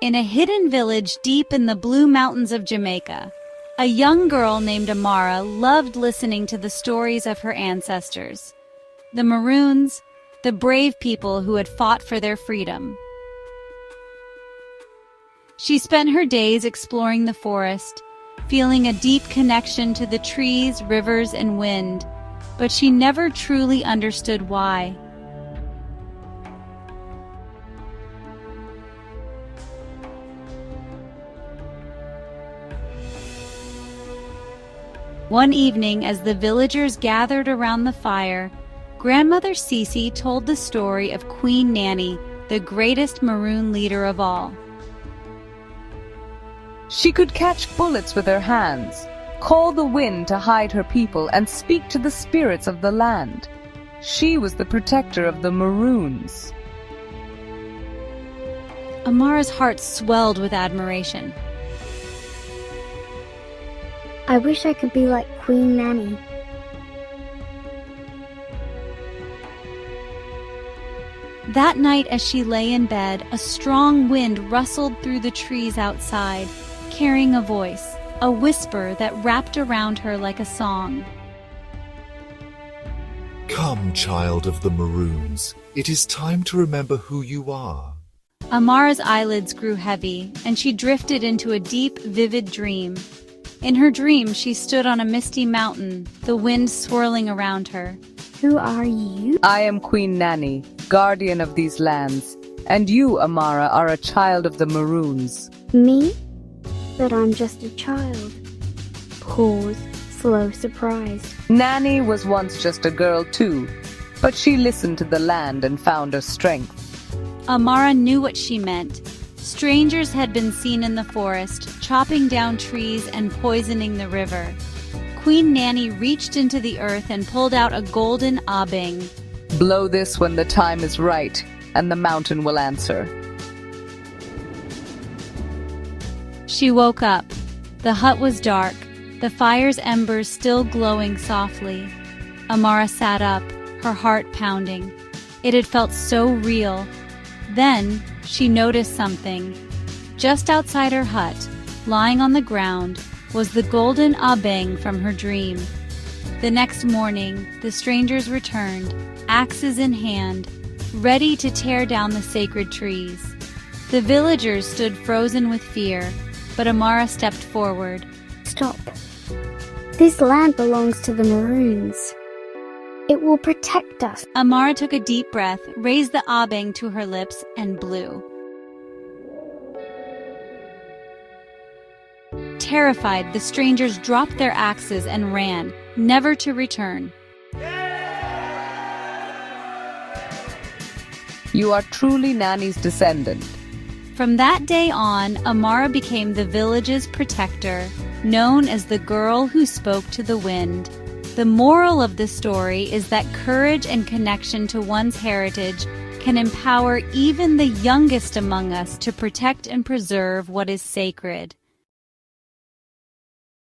In a hidden village deep in the Blue Mountains of Jamaica, a young girl named Amara loved listening to the stories of her ancestors, the Maroons, the brave people who had fought for their freedom. She spent her days exploring the forest, feeling a deep connection to the trees, rivers, and wind, but she never truly understood why. One evening, as the villagers gathered around the fire, Grandmother Cece told the story of Queen Nanny, the greatest Maroon leader of all. She could catch bullets with her hands, call the wind to hide her people, and speak to the spirits of the land. She was the protector of the Maroons. Amara's heart swelled with admiration. I wish I could be like Queen Nanny. That night, as she lay in bed, a strong wind rustled through the trees outside, carrying a voice, a whisper that wrapped around her like a song. Come, child of the Maroons, it is time to remember who you are. Amara's eyelids grew heavy, and she drifted into a deep, vivid dream. In her dream, she stood on a misty mountain, the wind swirling around her. Who are you? I am Queen Nanny, guardian of these lands, and you, Amara, are a child of the Maroons. Me? But I'm just a child. Pause, slow surprise. Nanny was once just a girl too, but she listened to the land and found her strength. Amara knew what she meant. Strangers had been seen in the forest, chopping down trees and poisoning the river. Queen Nanny reached into the earth and pulled out a golden abeng. Blow this when the time is right, and the mountain will answer. She woke up. The hut was dark, the fire's embers still glowing softly. Amara sat up, her heart pounding. It had felt so real. Then she noticed something. Just outside her hut, lying on the ground, was the golden abeng from her dream. The next morning, the strangers returned, axes in hand, ready to tear down the sacred trees. The villagers stood frozen with fear, but Amara stepped forward. Stop. This land belongs to the Maroons. It will protect us. Amara took a deep breath, raised the abeng to her lips, and blew. Terrified, the strangers dropped their axes and ran, never to return. You are truly Nanny's descendant. From that day on, Amara became the village's protector, known as the girl who spoke to the wind. The moral of the story is that courage and connection to one's heritage can empower even the youngest among us to protect and preserve what is sacred.